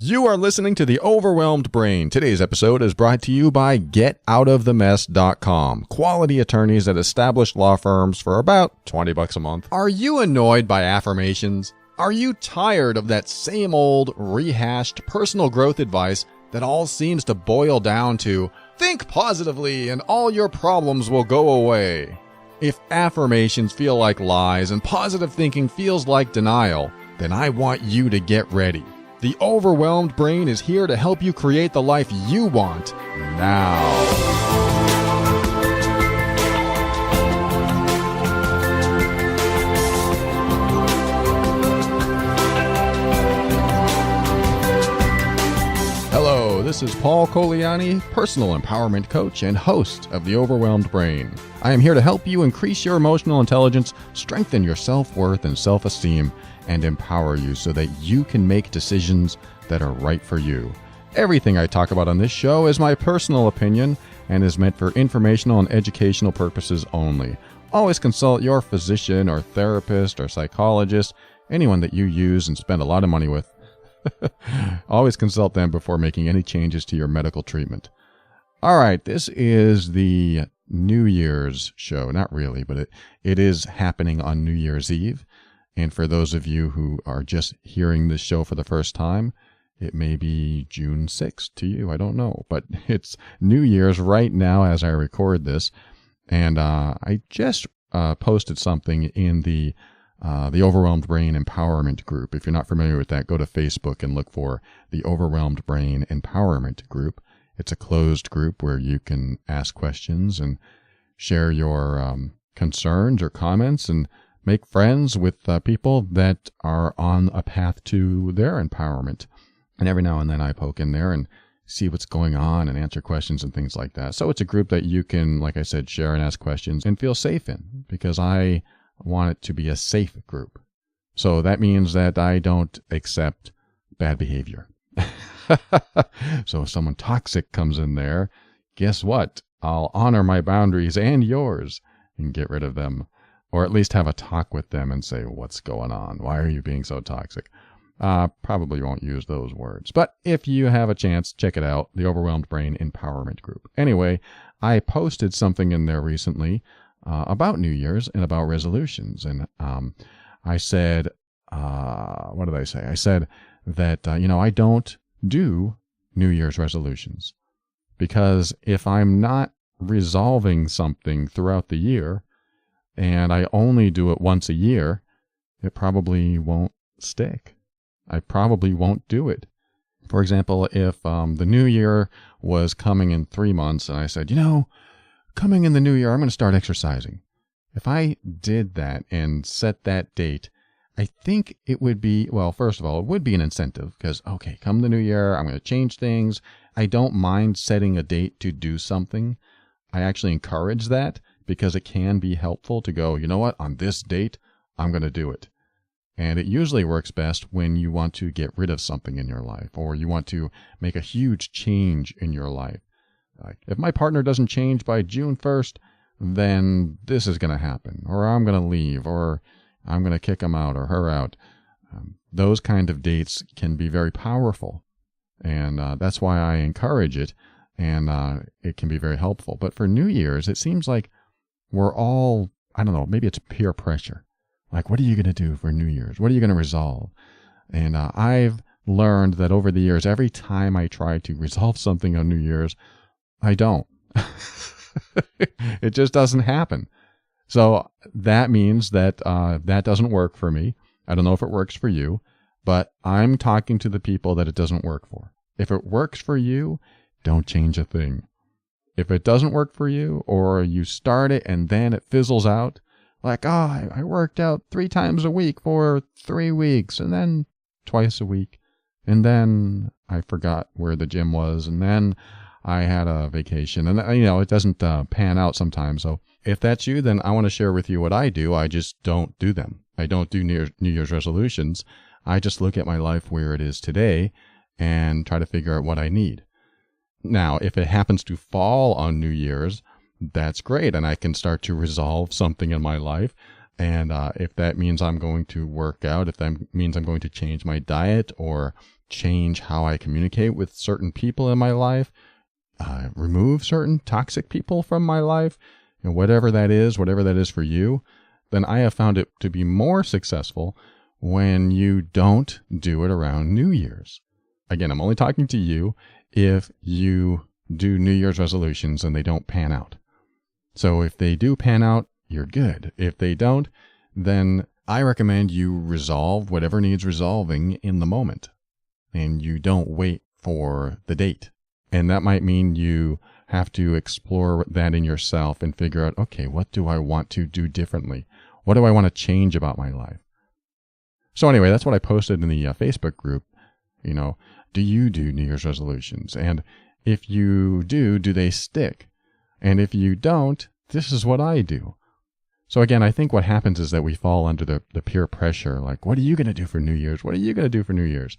You are listening to The Overwhelmed Brain. Today's episode is brought to you by GetOutOfTheMess.com, quality attorneys at established law firms for about $20 a month. Are you annoyed by affirmations? Are you tired of that same old, rehashed personal growth advice that all seems to boil down to, think positively and all your problems will go away? If affirmations feel like lies and positive thinking feels like denial, then I want you to get ready. The Overwhelmed Brain is here to help you create the life you want now. Hello, this is Paul Coliani, personal empowerment coach and host of The Overwhelmed Brain. I am here to help you increase your emotional intelligence, strengthen your self-worth and self-esteem, and empower you so that you can make decisions that are right for you. Everything I talk about on this show is my personal opinion and is meant for informational and educational purposes only. Always consult your physician or therapist or psychologist, anyone that you use and spend a lot of money with. Always consult them before making any changes to your medical treatment. All right, this is the New Year's show. Not really, but it is happening on New Year's Eve. And for those of you who are just hearing this show for the first time, it may be June 6th to you. I don't know. But it's New Year's right now as I record this. And I just posted something in the Overwhelmed Brain Empowerment Group. If you're not familiar with that, go to Facebook and look for the Overwhelmed Brain Empowerment Group. It's a closed group where you can ask questions and share your concerns or comments and make friends with people that are on a path to their empowerment. And every now and then I poke in there and see what's going on and answer questions and things like that. So it's a group that you can, like I said, share and ask questions and feel safe in, because I want it to be a safe group. So that means that I don't accept bad behavior. So if someone toxic comes in there, guess what? I'll honor my boundaries and yours and get rid of them. Or at least have a talk with them and say, what's going on? Why are you being so toxic? Probably won't use those words. But if you have a chance, check it out, the Overwhelmed Brain Empowerment Group. Anyway, I posted something in there recently about New Year's and about resolutions. And I said, what did I say? I said that, I don't do New Year's resolutions. Because if I'm not resolving something throughout the year, and I only do it once a year, it probably won't stick. I probably won't do it. For example, if the new year was coming in 3 months and I said, coming in the new year, I'm going to start exercising. If I did that and set that date, I think it would be, well, first of all, it would be an incentive because, okay, come the new year, I'm going to change things. I don't mind setting a date to do something. I actually encourage that, because it can be helpful to go, you know what, on this date, I'm going to do it. And it usually works best when you want to get rid of something in your life, or you want to make a huge change in your life. Like, if my partner doesn't change by June 1st, then this is going to happen, or I'm going to leave, or I'm going to kick him out or her out. Those kind of dates can be very powerful, and that's why I encourage it, and it can be very helpful. But for New Year's, it seems like we're all, I don't know, maybe it's peer pressure. Like, what are you going to do for New Year's? What are you going to resolve? And I've learned that over the years, every time I try to resolve something on New Year's, I don't. It just doesn't happen. So that means that that doesn't work for me. I don't know if it works for you, but I'm talking to the people that it doesn't work for. If it works for you, don't change a thing. If it doesn't work for you, or you start it and then it fizzles out, like, I worked out 3 times a week for 3 weeks, and then twice a week, and then I forgot where the gym was, and then I had a vacation, and it doesn't pan out sometimes. So if that's you, then I want to share with you what I do. I just don't do them. I don't do New Year's resolutions. I just look at my life where it is today and try to figure out what I need. Now, if it happens to fall on New Year's, that's great, and I can start to resolve something in my life. And if that means I'm going to work out, if that means I'm going to change my diet or change how I communicate with certain people in my life, remove certain toxic people from my life, and whatever that is for you, then I have found it to be more successful when you don't do it around New Year's. Again, I'm only talking to you if you do New Year's resolutions and they don't pan out. So if they do pan out, you're good. If they don't, then I recommend you resolve whatever needs resolving in the moment, and you don't wait for the date. And that might mean you have to explore that in yourself and figure out, okay, what do I want to do differently? What do I want to change about my life? So anyway, that's what I posted in the Facebook group. Do you do New Year's resolutions? And if you do they stick? And if you don't, this is what I do. So again, I think what happens is that we fall under the peer pressure, like, what are you going to do for New Year's? What are you going to do for New Year's?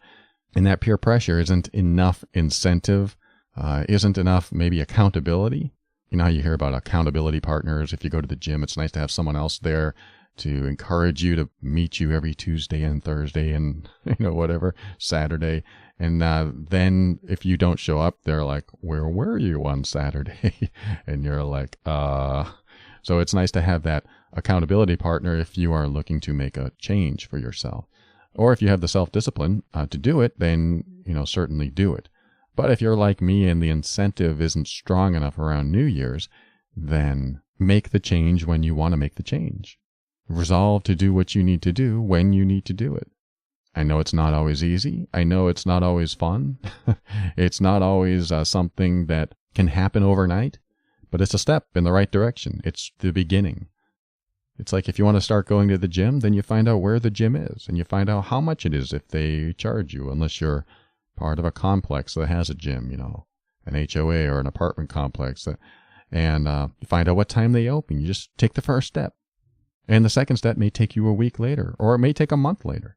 And that peer pressure isn't enough incentive, isn't enough maybe accountability. You know how you hear about accountability partners. If you go to the gym, it's nice to have someone else there to encourage you to meet you every Tuesday and Thursday and, whatever, Saturday. And then if you don't show up, they're like, where were you on Saturday? And you're like, So it's nice to have that accountability partner if you are looking to make a change for yourself. Or if you have the self-discipline to do it, then, certainly do it. But if you're like me and the incentive isn't strong enough around New Year's, then make the change when you want to make the change. Resolve to do what you need to do when you need to do it. I know it's not always easy. I know it's not always fun. It's not always something that can happen overnight, but it's a step in the right direction. It's the beginning. It's like if you want to start going to the gym, then you find out where the gym is and you find out how much it is if they charge you, unless you're part of a complex that has a gym, an HOA or an apartment complex. And you find out what time they open. You just take the first step. And the second step may take you a week later, or it may take a month later.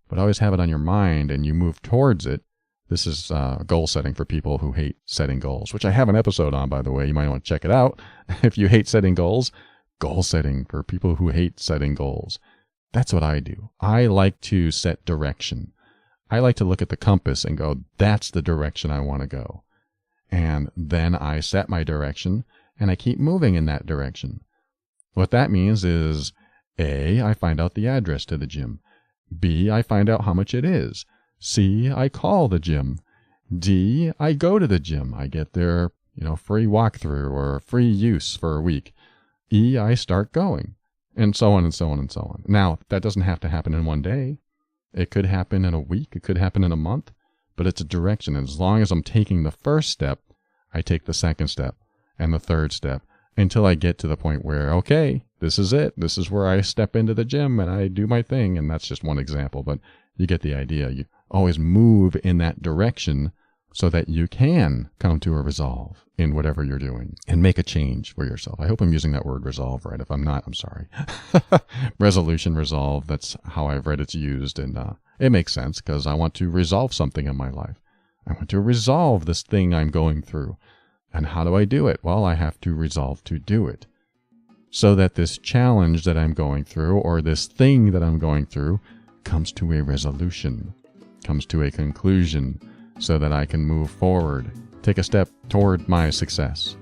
But always have it on your mind and you move towards it. This is goal setting for people who hate setting goals, which I have an episode on, by the way. You might want to check it out. If you hate setting goals, goal setting for people who hate setting goals. That's what I do. I like to set direction. I like to look at the compass and go, that's the direction I want to go. And then I set my direction and I keep moving in that direction. What that means is, A, I find out the address to the gym. B, I find out how much it is. C, I call the gym. D, I go to the gym. I get their, free walkthrough or free use for a week. E, I start going. And so on and so on and so on. Now, that doesn't have to happen in one day. It could happen in a week. It could happen in a month. But it's a direction. And as long as I'm taking the first step, I take the second step and the third step until I get to the point where, okay, this is it. This is where I step into the gym and I do my thing. And that's just one example, but you get the idea. You always move in that direction so that you can come to a resolve in whatever you're doing and make a change for yourself. I hope I'm using that word resolve right. If I'm not, I'm sorry. Resolution, resolve, that's how I've read it's used. And it makes sense because I want to resolve something in my life. I want to resolve this thing I'm going through. And how do I do it? Well, I have to resolve to do it so that this challenge that I'm going through or this thing that I'm going through comes to a resolution, comes to a conclusion so that I can move forward, take a step toward my success,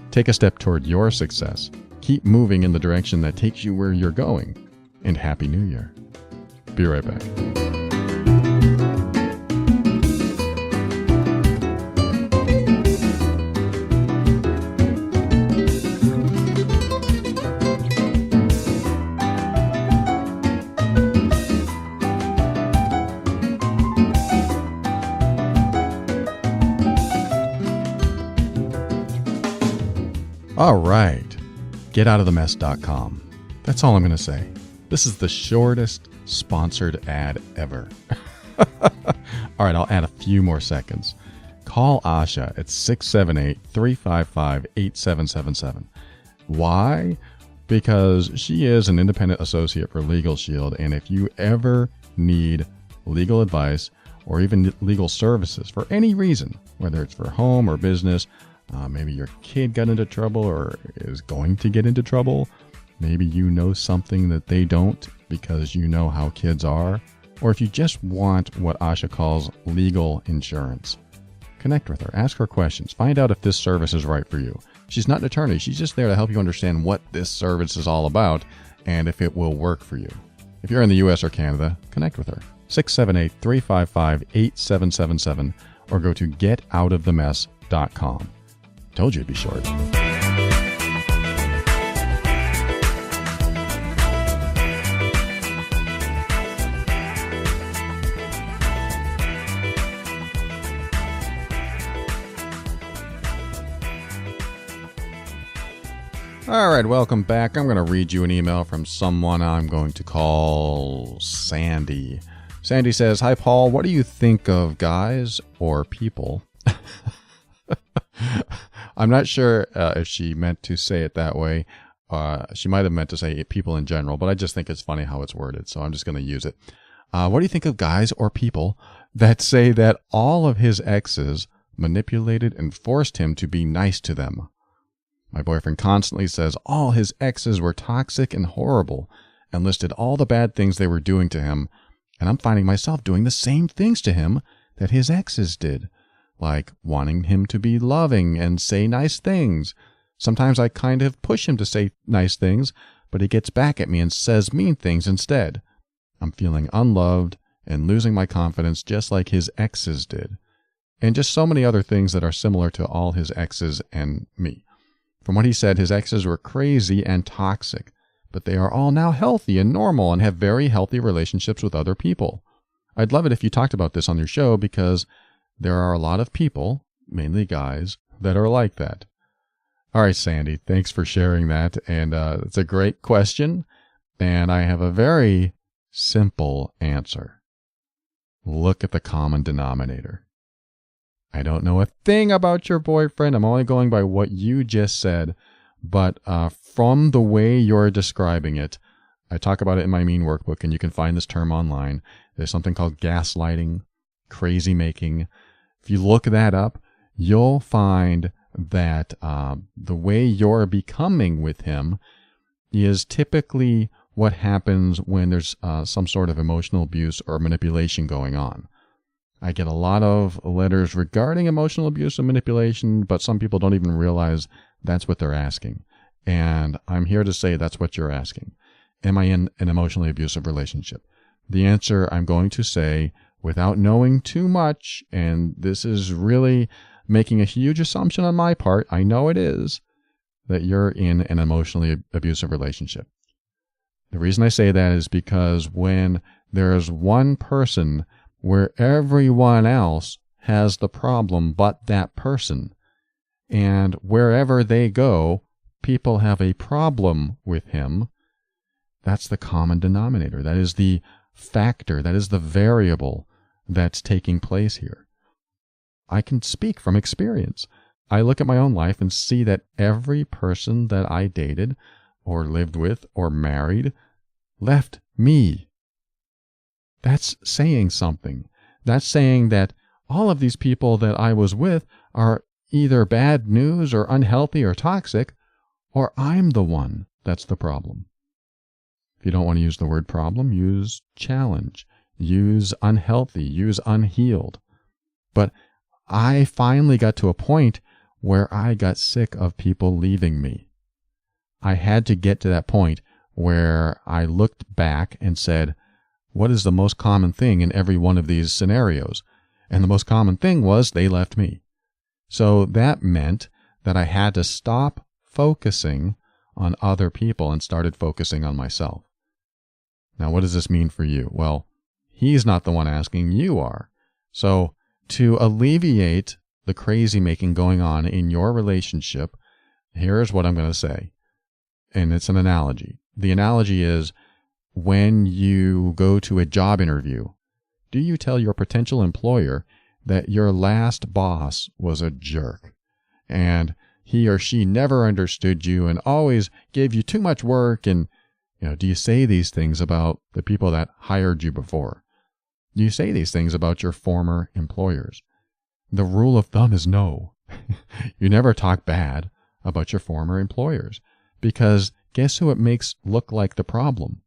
take a step toward your success, keep moving in the direction that takes you where you're going, and Happy New Year. Be right back. All right, getoutofthemess.com. That's all I'm going to say. This is the shortest sponsored ad ever. All right, I'll add a few more seconds. Call Asha at 678-355-8777. Why? Because she is an independent associate for Legal Shield, and if you ever need legal advice or even legal services for any reason, whether it's for home or business, maybe your kid got into trouble or is going to get into trouble. Maybe you know something that they don't because you know how kids are. or if you just want what Asha calls legal insurance. Connect with her, ask her questions, find out if this service is right for you. She's not an attorney, she's just there to help you understand what this service is all about and if it will work for you. If you're in the US or Canada, connect with her. 678-355-8777 or go to getoutofthemess.com. Told you it'd be short. All right, welcome back. I'm going to read you an email from someone I'm going to call Sandy. Sandy says, "Hi, Paul. What do you think of guys or people?" I'm not sure if she meant to say it that way. She might have meant to say people in general, but I just think it's funny how it's worded, so I'm just going to use it. What do you think of guys or people that say that all of his exes manipulated and forced him to be nice to them? My boyfriend constantly says all his exes were toxic and horrible and listed all the bad things they were doing to him, and I'm finding myself doing the same things to him that his exes did, like wanting him to be loving and say nice things. Sometimes I kind of push him to say nice things, but he gets back at me and says mean things instead. I'm feeling unloved and losing my confidence just like his exes did, and just so many other things that are similar to all his exes and me. From what he said, his exes were crazy and toxic, but they are all now healthy and normal and have very healthy relationships with other people. I'd love it if you talked about this on your show because there are a lot of people, mainly guys, that are like that. All right, Sandy, thanks for sharing that. And it's a great question. And I have a very simple answer. Look at the common denominator. I don't know a thing about your boyfriend. I'm only going by what you just said. But from the way you're describing it, I talk about it in my Mean Workbook, and you can find this term online. There's something called gaslighting, crazy making. If you look that up, you'll find that the way you're becoming with him is typically what happens when there's some sort of emotional abuse or manipulation going on. I get a lot of letters regarding emotional abuse and manipulation, but some people don't even realize that's what they're asking. And I'm here to say that's what you're asking. Am I in an emotionally abusive relationship? The answer I'm going to say without knowing too much, and this is really making a huge assumption on my part, I know it is, that you're in an emotionally abusive relationship. The reason I say that is because when there's one person where everyone else has the problem but that person, and wherever they go, people have a problem with him, that's the common denominator. That is the factor, that is the variable that's taking place here. I can speak from experience. I look at my own life and see that every person that I dated or lived with or married left me. That's saying something. That's saying that all of these people that I was with are either bad news or unhealthy or toxic, or I'm the one that's the problem. If you don't want to use the word problem, use challenge, use unhealthy, use unhealed. But I finally got to a point where I got sick of people leaving me. I had to get to that point where I looked back and said, what is the most common thing in every one of these scenarios? And the most common thing was they left me. So that meant that I had to stop focusing on other people and started focusing on myself. Now, what does this mean for you? Well, he's not the one asking, you are. So to alleviate the crazy making going on in your relationship, here's what I'm going to say. And it's an analogy. The analogy is, when you go to a job interview, do you tell your potential employer that your last boss was a jerk and he or she never understood you and always gave you too much work? And do you say these things about the people that hired you before? Do you say these things about your former employers? The rule of thumb is no. You never talk bad about your former employers, because guess who it makes look like the problem?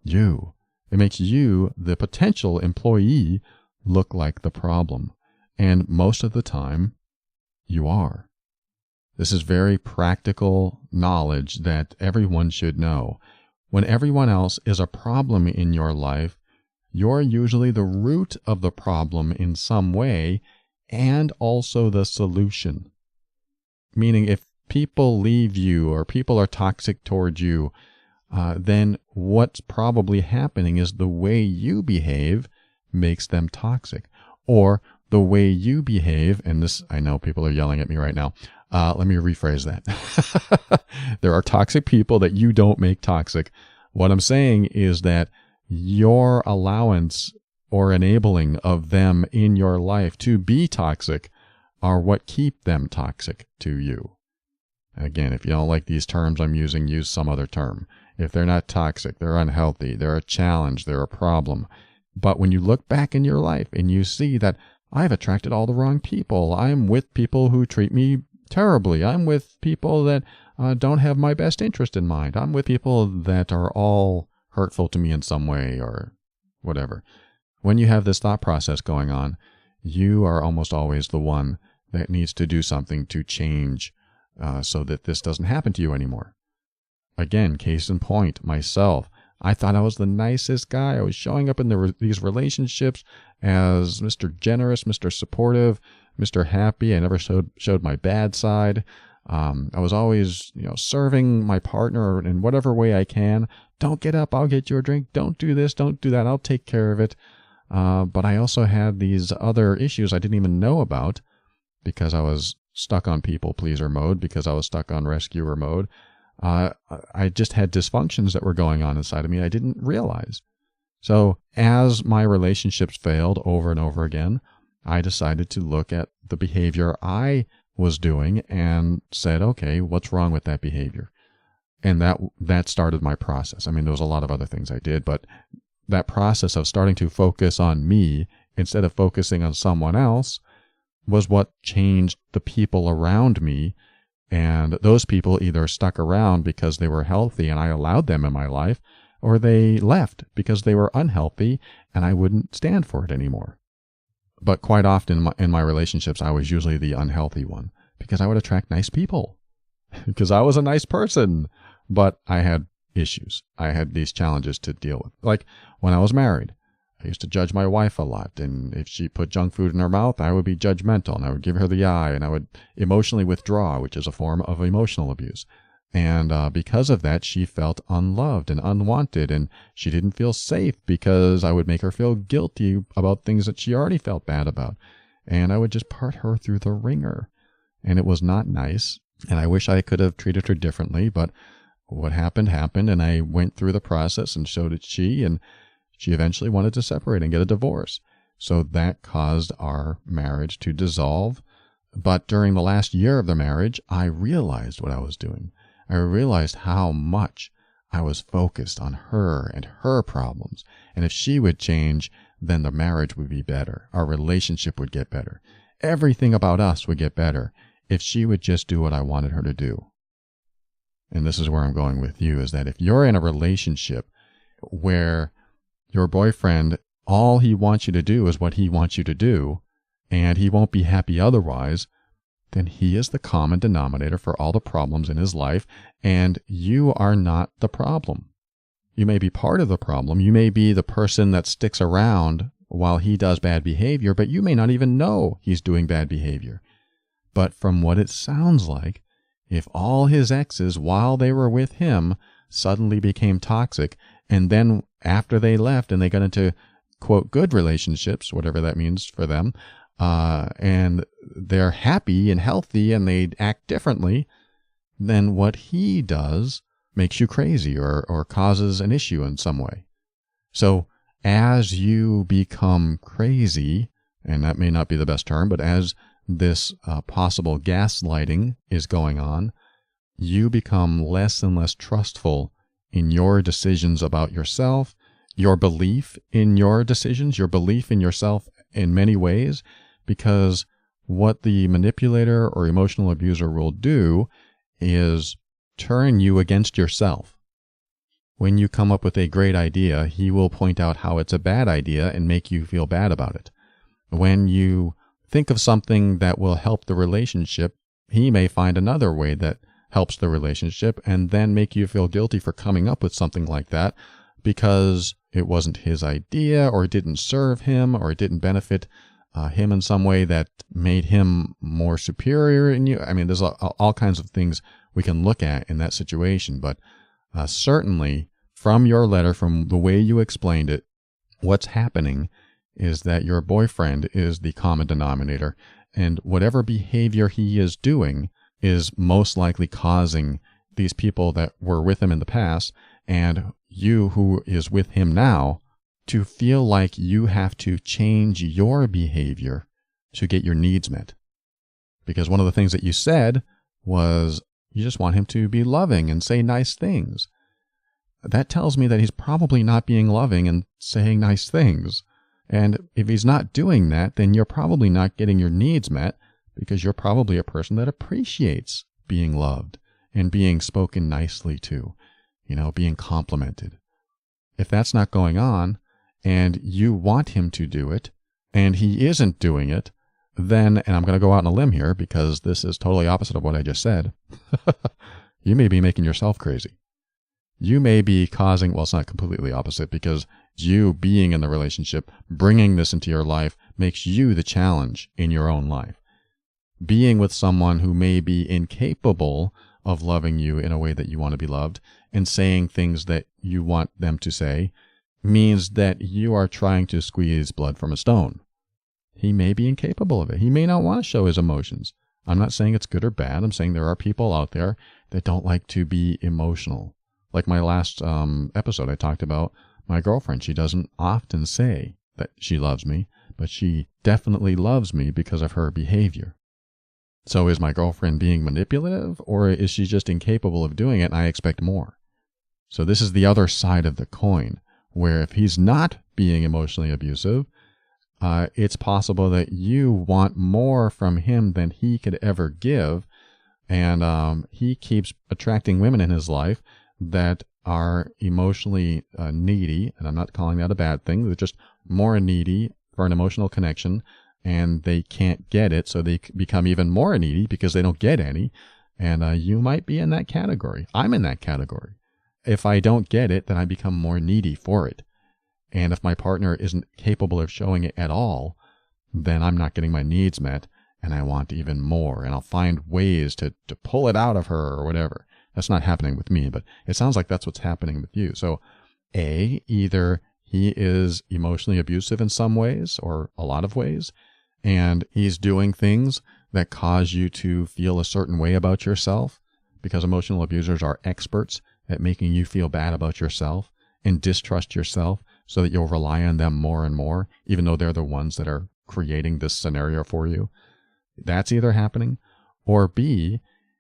You. It makes you, the potential employee, look like the problem. And most of the time, you are. This is very practical knowledge that everyone should know. When everyone else is a problem in your life, you're usually the root of the problem in some way and also the solution. Meaning if people leave you or people are toxic towards you, then what's probably happening is the way you behave makes them toxic. Or the way you behave, and this, I know people are yelling at me right now. Let me rephrase that. There are toxic people that you don't make toxic. What I'm saying is that your allowance or enabling of them in your life to be toxic are what keep them toxic to you. Again, if you don't like these terms I'm using, use some other term. If they're not toxic, they're unhealthy, they're a challenge, they're a problem. But when you look back in your life and you see that I've attracted all the wrong people, I'm with people who treat me terribly, I'm with people that don't have my best interest in mind, I'm with people that are all hurtful to me in some way or whatever. When you have this thought process going on, you are almost always the one that needs to do something to change so that this doesn't happen to you anymore. Again, case in point, myself. I thought I was the nicest guy. I was showing up in these relationships as Mr. Generous, Mr. Supportive, Mr. Happy. I never showed my bad side. I was always, serving my partner in whatever way I can. Don't get up, I'll get you a drink. Don't do this, don't do that, I'll take care of it. But I also had these other issues I didn't even know about because I was stuck on people pleaser mode, because I was stuck on rescuer mode. I just had dysfunctions that were going on inside of me I didn't realize. So as my relationships failed over and over again, I decided to look at the behavior I was doing and said, okay, what's wrong with that behavior? And that started my process. I mean, there was a lot of other things I did, but that process of starting to focus on me instead of focusing on someone else was what changed the people around me. And those people either stuck around because they were healthy and I allowed them in my life, or they left because they were unhealthy and I wouldn't stand for it anymore. But quite often in my relationships, I was usually the unhealthy one because I would attract nice people because I was a nice person, but I had issues. I had these challenges to deal with. Like when I was married, I used to judge my wife a lot, and if she put junk food in her mouth, I would be judgmental, and I would give her the eye, and I would emotionally withdraw, which is a form of emotional abuse. And because of that, she felt unloved and unwanted, and she didn't feel safe because I would make her feel guilty about things that she already felt bad about. And I would just put her through the ringer, and it was not nice, and I wish I could have treated her differently, but what happened, and I went through the process, and so did she, and she eventually wanted to separate and get a divorce. So that caused our marriage to dissolve. But during the last year of the marriage, I realized what I was doing. I realized how much I was focused on her and her problems. And if she would change, then the marriage would be better. Our relationship would get better. Everything about us would get better if she would just do what I wanted her to do. And this is where I'm going with you, is that if you're in a relationship where your boyfriend, all he wants you to do is what he wants you to do, and he won't be happy otherwise, then he is the common denominator for all the problems in his life, and you are not the problem. You may be part of the problem. You may be the person that sticks around while he does bad behavior, but you may not even know he's doing bad behavior. But from what it sounds like, if all his exes, while they were with him, suddenly became toxic, and then after they left and they got into, quote, good relationships, whatever that means for them, and they're happy and healthy and they act differently, then what he does makes you crazy or causes an issue in some way. So as you become crazy, and that may not be the best term, but as this possible gaslighting is going on, you become less and less trustful in your decisions about yourself, your belief in your decisions, your belief in yourself in many ways, because what the manipulator or emotional abuser will do is turn you against yourself. When you come up with a great idea, he will point out how it's a bad idea and make you feel bad about it. When you think of something that will help the relationship, he may find another way that helps the relationship and then make you feel guilty for coming up with something like that because it wasn't his idea, or it didn't serve him, or it didn't benefit him in some way that made him more superior in you. I mean, there's all kinds of things we can look at in that situation, but certainly from your letter, from the way you explained it, what's happening is that your boyfriend is the common denominator, and whatever behavior he is doing is most likely causing these people that were with him in the past and you who is with him now to feel like you have to change your behavior to get your needs met. Because one of the things that you said was you just want him to be loving and say nice things. That tells me that he's probably not being loving and saying nice things. And if he's not doing that, then you're probably not getting your needs met, because you're probably a person that appreciates being loved and being spoken nicely to, being complimented. If that's not going on and you want him to do it and he isn't doing it, then, and I'm going to go out on a limb here because this is totally opposite of what I just said, you may be making yourself crazy. You may be causing, well, it's not completely opposite, because you being in the relationship, bringing this into your life, makes you the challenge in your own life. Being with someone who may be incapable of loving you in a way that you want to be loved and saying things that you want them to say means that you are trying to squeeze blood from a stone. He may be incapable of it. He may not want to show his emotions. I'm not saying it's good or bad. I'm saying there are people out there that don't like to be emotional. Like my last episode, I talked about my girlfriend. She doesn't often say that she loves me, but she definitely loves me because of her behavior. So is my girlfriend being manipulative, or is she just incapable of doing it and I expect more? So this is the other side of the coin, where if he's not being emotionally abusive, it's possible that you want more from him than he could ever give, and he keeps attracting women in his life that are emotionally needy, and I'm not calling that a bad thing. They're just more needy for an emotional connection, and they can't get it, so they become even more needy because they don't get any, and you might be in that category. I'm in that category. If I don't get it, then I become more needy for it. And if my partner isn't capable of showing it at all, then I'm not getting my needs met, and I want even more, and I'll find ways to pull it out of her or whatever. That's not happening with me, but it sounds like that's what's happening with you. So, either he is emotionally abusive in some ways or a lot of ways, and he's doing things that cause you to feel a certain way about yourself, because emotional abusers are experts at making you feel bad about yourself and distrust yourself so that you'll rely on them more and more, even though they're the ones that are creating this scenario for you. That's either happening, or B,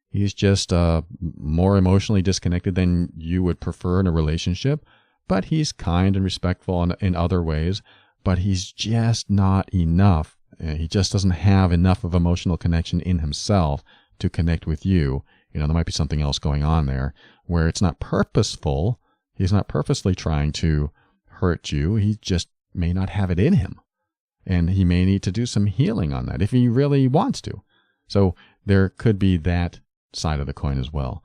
he's just more emotionally disconnected than you would prefer in a relationship, but he's kind and respectful in other ways, but he's just not enough. He just doesn't have enough of emotional connection in himself to connect with you. There might be something else going on there where it's not purposeful. He's not purposely trying to hurt you. He just may not have it in him. And he may need to do some healing on that if he really wants to. So there could be that side of the coin as well.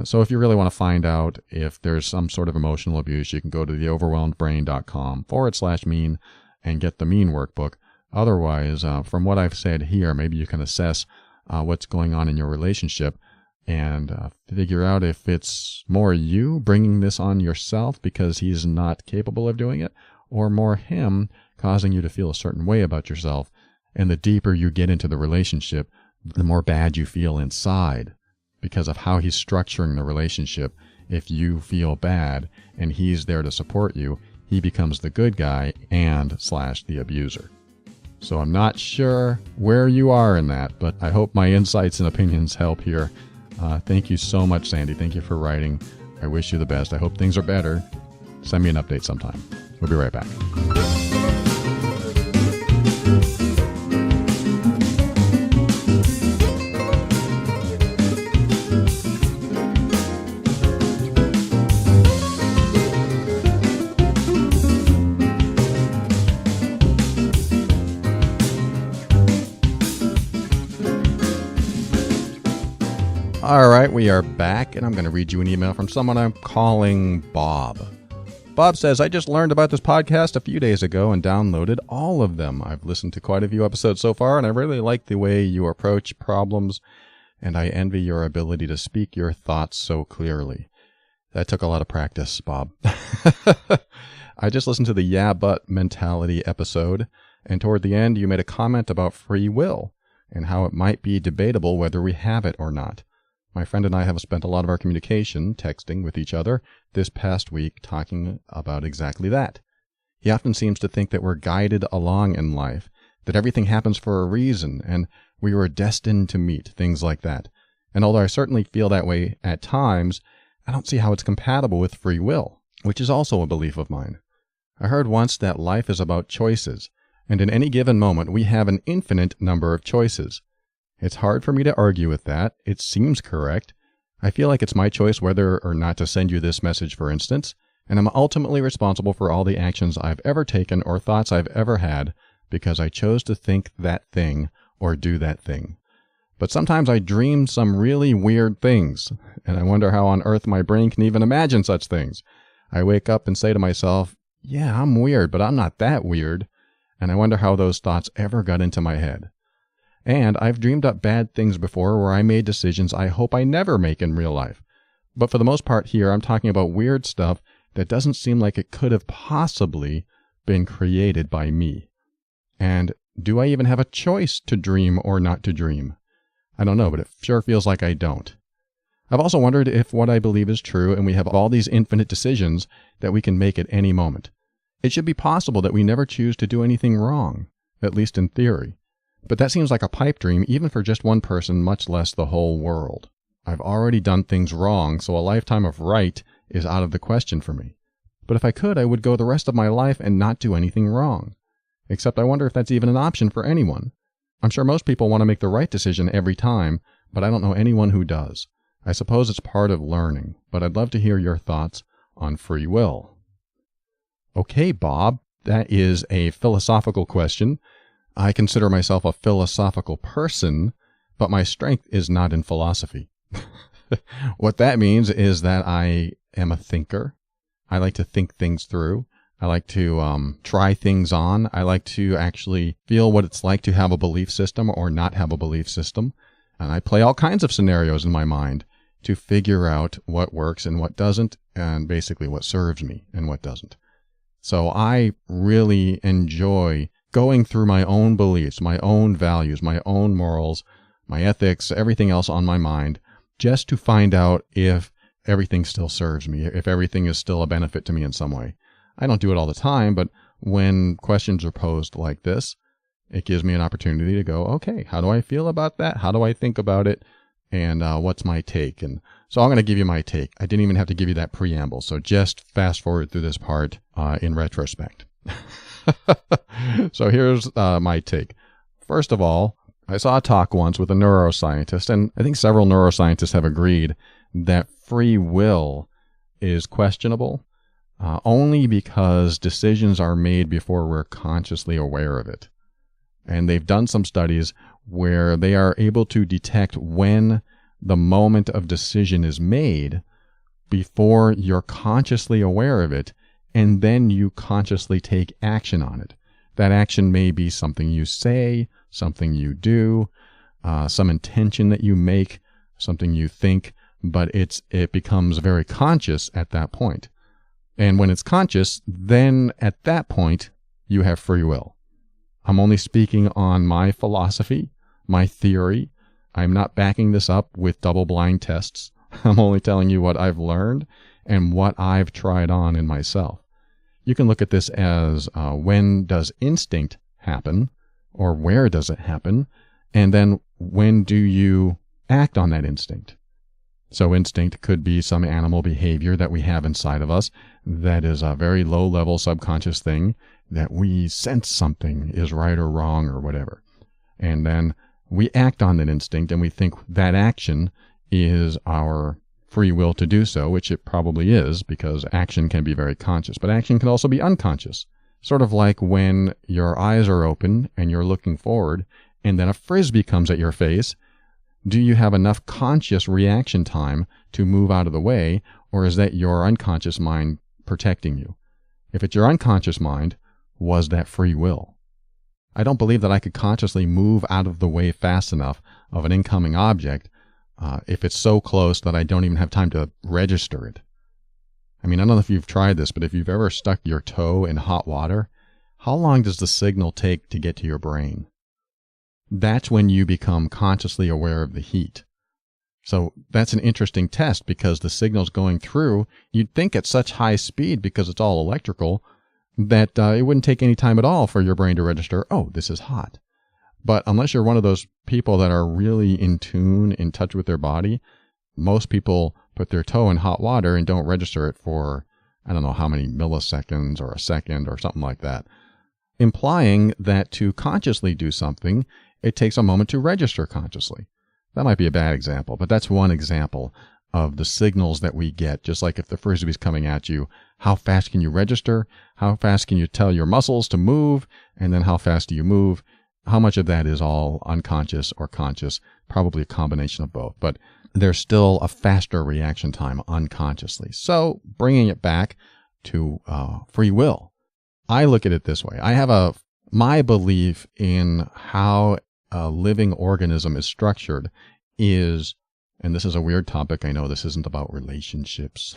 So if you really want to find out if there's some sort of emotional abuse, you can go to theoverwhelmedbrain.com/mean and get the mean workbook. Otherwise, from what I've said here, maybe you can assess what's going on in your relationship and figure out if it's more you bringing this on yourself because he's not capable of doing it, or more him causing you to feel a certain way about yourself. And the deeper you get into the relationship, the more bad you feel inside because of how he's structuring the relationship. If you feel bad and he's there to support you, he becomes the good guy and / the abuser. So I'm not sure where you are in that, but I hope my insights and opinions help here. Thank you so much, Sandy. Thank you for writing. I wish you the best. I hope things are better. Send me an update sometime. We'll be right back. All right, we are back, and I'm going to read you an email from someone I'm calling Bob. Bob says, I just learned about this podcast a few days ago and downloaded all of them. I've listened to quite a few episodes so far, and I really like the way you approach problems, and I envy your ability to speak your thoughts so clearly. That took a lot of practice, Bob. I just listened to the Yeah But Mentality episode, and toward the end you made a comment about free will and how it might be debatable whether we have it or not. My friend and I have spent a lot of our communication, texting with each other, this past week talking about exactly that. He often seems to think that we're guided along in life, that everything happens for a reason, and we were destined to meet, things like that. And although I certainly feel that way at times, I don't see how it's compatible with free will, which is also a belief of mine. I heard once that life is about choices, and in any given moment we have an infinite number of choices. It's hard for me to argue with that. It seems correct. I feel like it's my choice whether or not to send you this message, for instance, and I'm ultimately responsible for all the actions I've ever taken or thoughts I've ever had because I chose to think that thing or do that thing. But sometimes I dream some really weird things, and I wonder how on earth my brain can even imagine such things. I wake up and say to myself, yeah, I'm weird, but I'm not that weird, and I wonder how those thoughts ever got into my head. And I've dreamed up bad things before where I made decisions I hope I never make in real life. But for the most part here, I'm talking about weird stuff that doesn't seem like it could have possibly been created by me. And do I even have a choice to dream or not to dream? I don't know, but it sure feels like I don't. I've also wondered if what I believe is true and we have all these infinite decisions that we can make at any moment. It should be possible that we never choose to do anything wrong, at least in theory. But that seems like a pipe dream even for just one person, much less the whole world. I've already done things wrong, so a lifetime of right is out of the question for me. But if I could, I would go the rest of my life and not do anything wrong. Except I wonder if that's even an option for anyone. I'm sure most people want to make the right decision every time, but I don't know anyone who does. I suppose it's part of learning, but I'd love to hear your thoughts on free will. Okay, Bob, that is a philosophical question. I consider myself a philosophical person, but my strength is not in philosophy. What that means is that I am a thinker. I like to think things through. I like to try things on. I like to actually feel what it's like to have a belief system or not have a belief system. And I play all kinds of scenarios in my mind to figure out what works and what doesn't, and basically what serves me and what doesn't. So I really enjoy going through my own beliefs, my own values, my own morals, my ethics, everything else on my mind, just to find out if everything still serves me, if everything is still a benefit to me in some way. I don't do it all the time, but when questions are posed like this, it gives me an opportunity to go, okay, how do I feel about that? How do I think about it? And what's my take? And so I'm going to give you my take. I didn't even have to give you that preamble, so just fast forward through this part in retrospect. So here's my take. First of all, I saw a talk once with a neuroscientist, and I think several neuroscientists have agreed that free will is questionable only because decisions are made before we're consciously aware of it. And they've done some studies where they are able to detect when the moment of decision is made before you're consciously aware of it, and then you consciously take action on it. That action may be something you say, something you do, some intention that you make, something you think, but it becomes very conscious at that point. And when it's conscious, then at that point, you have free will. I'm only speaking on my philosophy, my theory. I'm not backing this up with double-blind tests. I'm only telling you what I've learned and what I've tried on in myself. You can look at this as when does instinct happen, or where does it happen, and then when do you act on that instinct? So instinct could be some animal behavior that we have inside of us that is a very low-level subconscious thing that we sense something is right or wrong or whatever. And then we act on that instinct and we think that action is our free will to do so, which it probably is, because action can be very conscious, but action can also be unconscious. Sort of like when your eyes are open and you're looking forward, and then a frisbee comes at your face. Do you have enough conscious reaction time to move out of the way, or is that your unconscious mind protecting you? If it's your unconscious mind, was that free will? I don't believe that I could consciously move out of the way fast enough of an incoming object if it's so close that I don't even have time to register it. I mean, I don't know if you've tried this, but if you've ever stuck your toe in hot water, how long does the signal take to get to your brain? That's when you become consciously aware of the heat. So that's an interesting test because the signal's going through. You'd think at such high speed, because it's all electrical, that it wouldn't take any time at all for your brain to register, oh, this is hot. But unless you're one of those people that are really in tune, in touch with their body, most people put their toe in hot water and don't register it for, I don't know how many milliseconds or a second or something like that, implying that to consciously do something, it takes a moment to register consciously. That might be a bad example, but that's one example of the signals that we get. Just like if the frisbee's coming at you, how fast can you register? How fast can you tell your muscles to move? And then how fast do you move? How much of that is all unconscious or conscious? Probably a combination of both, but there's still a faster reaction time unconsciously. So bringing it back to free will, I look at it this way. I have my belief in how a living organism is structured is, and this is a weird topic, I know this isn't about relationships,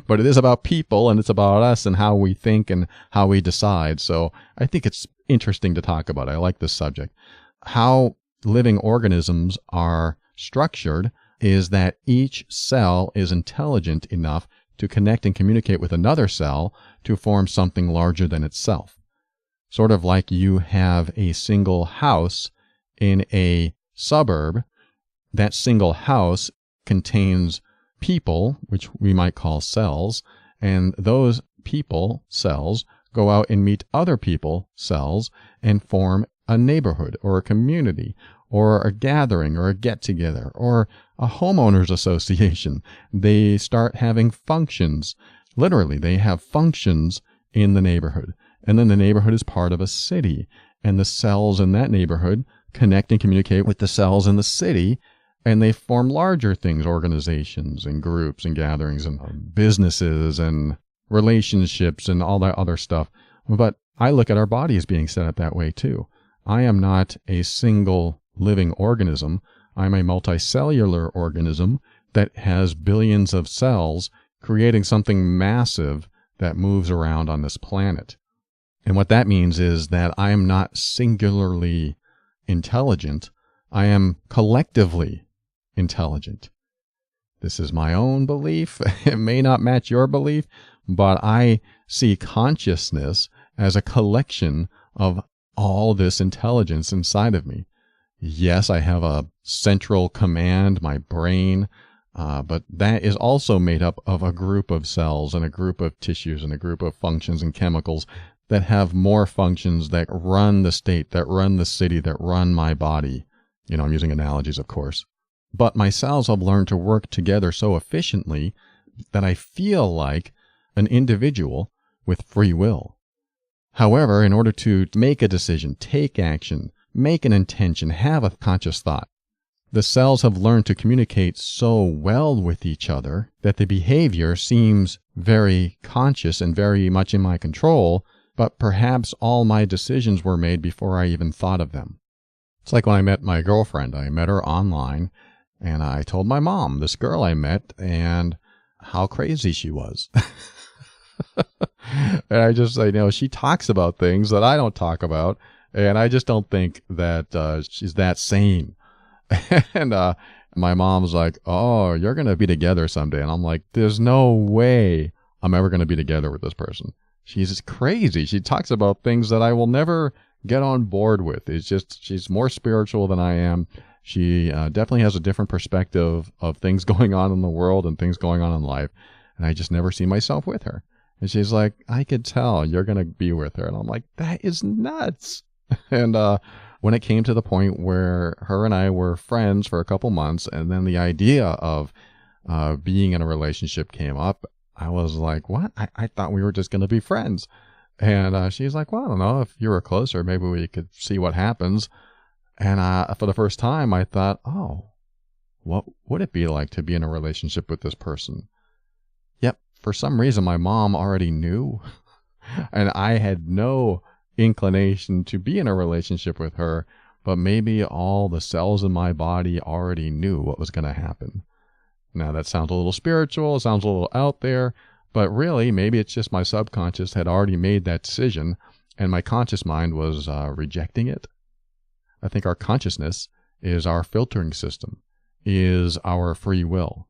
but it is about people, and it's about us and how we think and how we decide. So I think it's interesting to talk about. I like this subject. How living organisms are structured is that each cell is intelligent enough to connect and communicate with another cell to form something larger than itself. Sort of like you have a single house in a suburb. That single house contains people, which we might call cells, and those people, cells, go out and meet other people, cells, and form a neighborhood or a community or a gathering or a get-together or a homeowners association. They start having functions. Literally, they have functions in the neighborhood. And then the neighborhood is part of a city, and the cells in that neighborhood connect and communicate with the cells in the city, and they form larger things, organizations and groups and gatherings and businesses and relationships and all that other stuff. But I look at our body as being set up that way too. I am not a single living organism. I'm a multicellular organism that has billions of cells creating something massive that moves around on this planet. And what that means is that I am not singularly intelligent. I am collectively intelligent. This is my own belief. It may not match your belief, but I see consciousness as a collection of all this intelligence inside of me. Yes, I have a central command, my brain, but that is also made up of a group of cells and a group of tissues and a group of functions and chemicals that have more functions that run the state, that run the city, that run my body. You know, I'm using analogies, of course. But my cells have learned to work together so efficiently that I feel like an individual with free will. However, in order to make a decision, take action, make an intention, have a conscious thought, the cells have learned to communicate so well with each other that the behavior seems very conscious and very much in my control, but perhaps all my decisions were made before I even thought of them. It's like when I met my girlfriend. I met her online, and I told my mom, this girl I met, and how crazy she was. And I just, she talks about things that I don't talk about, and I just don't think that she's that sane. And my mom's like, oh, you're going to be together someday. And I'm like, there's no way I'm ever going to be together with this person. She's crazy. She talks about things that I will never get on board with. It's just, she's more spiritual than I am. She definitely has a different perspective of things going on in the world and things going on in life. And I just never see myself with her. And she's like, I could tell you're going to be with her. And I'm like, that is nuts. And when it came to the point where her and I were friends for a couple months, and then the idea of being in a relationship came up, I was like, what? I thought we were just going to be friends. And she's like, well, I don't know. If you were closer, maybe we could see what happens. And for the first time, I thought, oh, what would it be like to be in a relationship with this person? Yep, for some reason, my mom already knew, and I had no inclination to be in a relationship with her, but maybe all the cells in my body already knew what was going to happen. Now, that sounds a little spiritual, it sounds a little out there, but really, maybe it's just my subconscious had already made that decision, and my conscious mind was rejecting it. I think our consciousness is our filtering system, is our free will.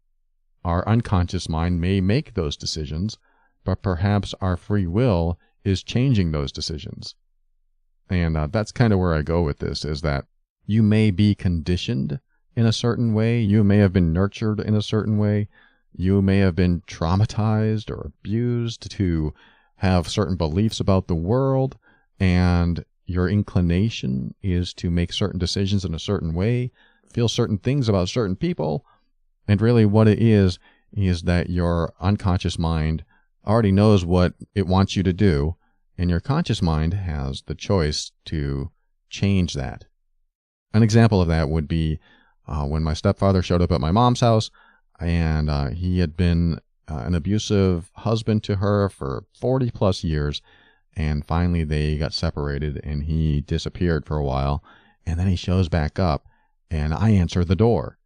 Our unconscious mind may make those decisions, but perhaps our free will is changing those decisions. And that's kind of where I go with this, is that you may be conditioned in a certain way. You may have been nurtured in a certain way. You may have been traumatized or abused to have certain beliefs about the world, and your inclination is to make certain decisions in a certain way, feel certain things about certain people. And really what it is that your unconscious mind already knows what it wants you to do, and your conscious mind has the choice to change that. An example of that would be when my stepfather showed up at my mom's house, and he had been an abusive husband to her for 40 plus years, and finally they got separated and he disappeared for a while, and then he shows back up and I answer the door.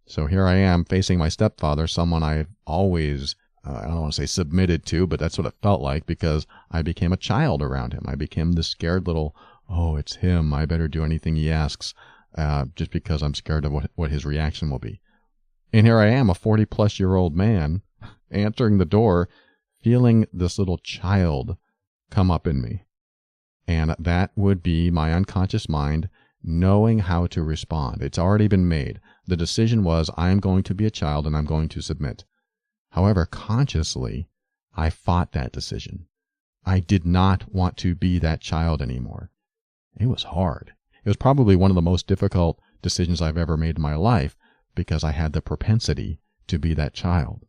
So here I am facing my stepfather, someone I've always, I don't want to say submitted to, but that's what it felt like, because I became a child around him. I became this scared little, oh, it's him, I better do anything he asks, just because I'm scared of what his reaction will be. And here I am, a 40-plus-year-old man, answering the door, feeling this little child come up in me. And that would be my unconscious mind knowing how to respond. It's already been made. The decision was, I'm going to be a child and I'm going to submit. However, consciously, I fought that decision. I did not want to be that child anymore. It was hard. It was probably one of the most difficult decisions I've ever made in my life, because I had the propensity to be that child.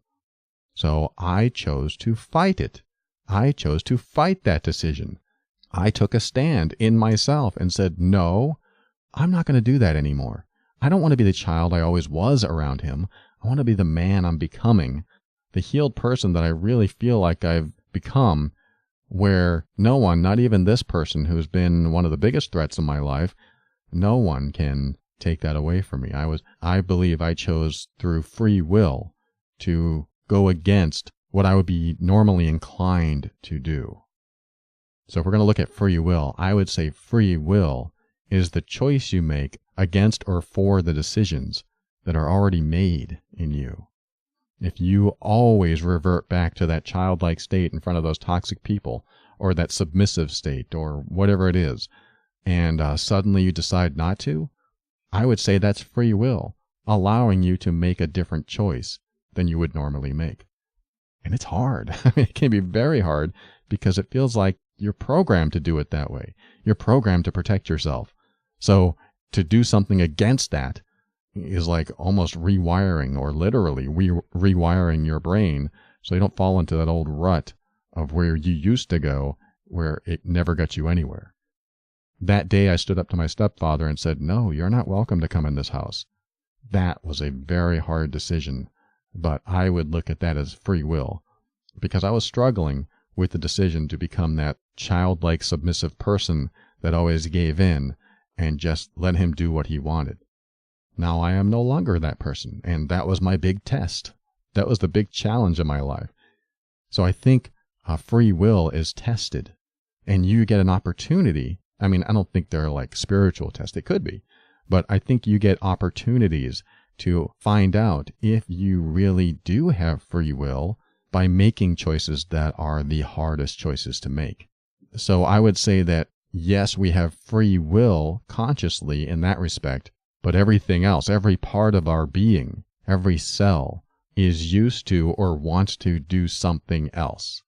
So I chose to fight it. I chose to fight that decision. I took a stand in myself and said, no, I'm not going to do that anymore. I don't want to be the child I always was around him. I want to be the man I'm becoming, the healed person that I really feel like I've become, where no one, not even this person who's been one of the biggest threats in my life, no one can take that away from me. I believe I chose through free will to go against what I would be normally inclined to do. So if we're going to look at free will, I would say free will is the choice you make against or for the decisions that are already made in you. If you always revert back to that childlike state in front of those toxic people, or that submissive state, or whatever it is, and suddenly you decide not to, I would say that's free will, allowing you to make a different choice than you would normally make. And it's hard. I mean, it can be very hard, because it feels like you're programmed to do it that way. You're programmed to protect yourself. So to do something against that is like almost rewiring, or literally rewiring your brain, so you don't fall into that old rut of where you used to go, where it never got you anywhere. That day I stood up to my stepfather and said, no, you're not welcome to come in this house. That was a very hard decision, but I would look at that as free will, because I was struggling with the decision to become that childlike submissive person that always gave in and just let him do what he wanted. Now I am no longer that person, and that was my big test. That was the big challenge of my life. So I think free will is tested, and you get an opportunity. I mean, I don't think they're like spiritual tests. It could be, but I think you get opportunities to find out if you really do have free will by making choices that are the hardest choices to make. So I would say that, yes, we have free will consciously in that respect, but everything else, every part of our being, every cell is used to or wants to do something else.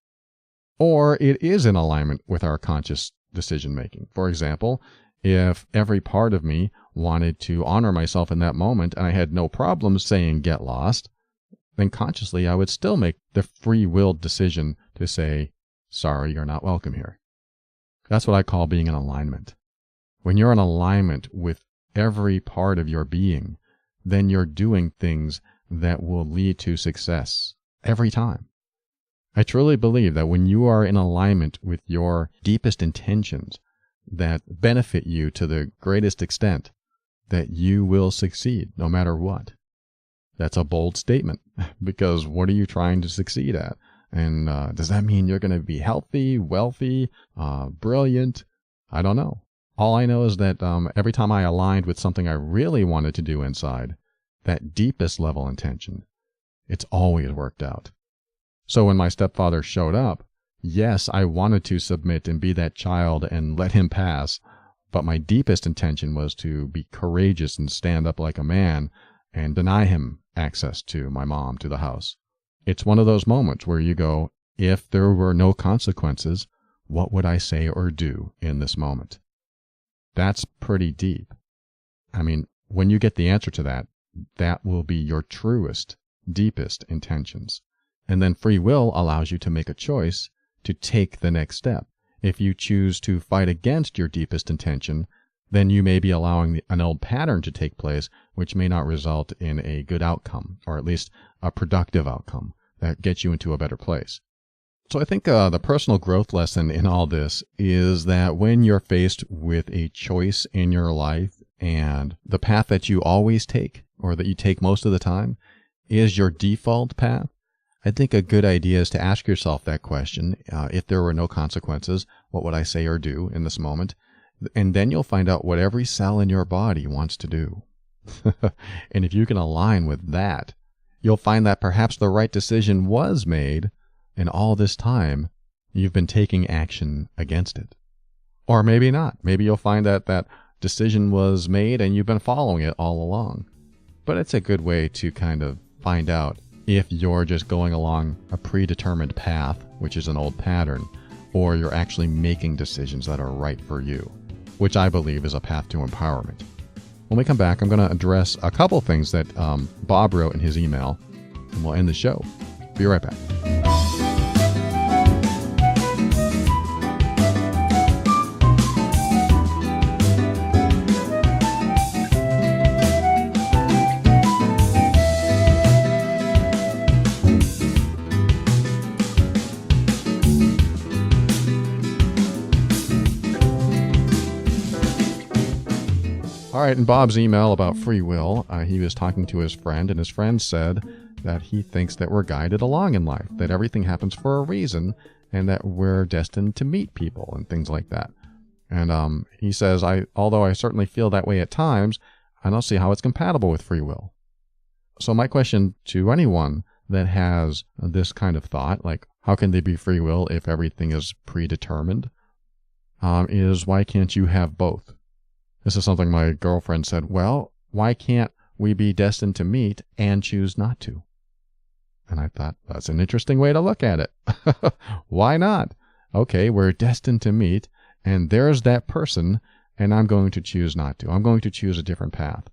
Or it is in alignment with our conscious decision making. For example, if every part of me wanted to honor myself in that moment and I had no problem saying get lost, then consciously I would still make the free-willed decision to say, sorry, you're not welcome here. That's what I call being in alignment. When you're in alignment with every part of your being, then you're doing things that will lead to success every time. I truly believe that when you are in alignment with your deepest intentions that benefit you to the greatest extent, that you will succeed no matter what. That's a bold statement, because what are you trying to succeed at? And does that mean you're going to be healthy, wealthy, brilliant? I don't know. All I know is that every time I aligned with something I really wanted to do inside, that deepest level intention, it's always worked out. So when my stepfather showed up, yes, I wanted to submit and be that child and let him pass, but my deepest intention was to be courageous and stand up like a man and deny him access to my mom, to the house. It's one of those moments where you go, if there were no consequences, what would I say or do in this moment? That's pretty deep. I mean, when you get the answer to that, that will be your truest, deepest intentions. And then free will allows you to make a choice to take the next step. If you choose to fight against your deepest intention, then you may be allowing an old pattern to take place, which may not result in a good outcome, or at least a productive outcome that gets you into a better place. So I think the personal growth lesson in all this is that when you're faced with a choice in your life and the path that you always take, or that you take most of the time, is your default path, I think a good idea is to ask yourself that question. If there were no consequences, what would I say or do in this moment? And then you'll find out what every cell in your body wants to do. And if you can align with that, you'll find that perhaps the right decision was made, and all this time you've been taking action against it. Or maybe not. Maybe you'll find that that decision was made and you've been following it all along. But it's a good way to kind of find out if you're just going along a predetermined path, which is an old pattern, or you're actually making decisions that are right for you, which I believe is a path to empowerment. When we come back, I'm going to address a couple things that Bob wrote in his email, and we'll end the show. Be right back. All right, in Bob's email about free will, he was talking to his friend, and his friend said that he thinks that we're guided along in life, that everything happens for a reason, and that we're destined to meet people and things like that. And he says, although I certainly feel that way at times, I don't see how it's compatible with free will. So my question to anyone that has this kind of thought, like how can there be free will if everything is predetermined, is why can't you have both? This is something my girlfriend said, well, why can't we be destined to meet and choose not to? And I thought, that's an interesting way to look at it. Why not? Okay, we're destined to meet, and there's that person, and I'm going to choose not to. I'm going to choose a different path.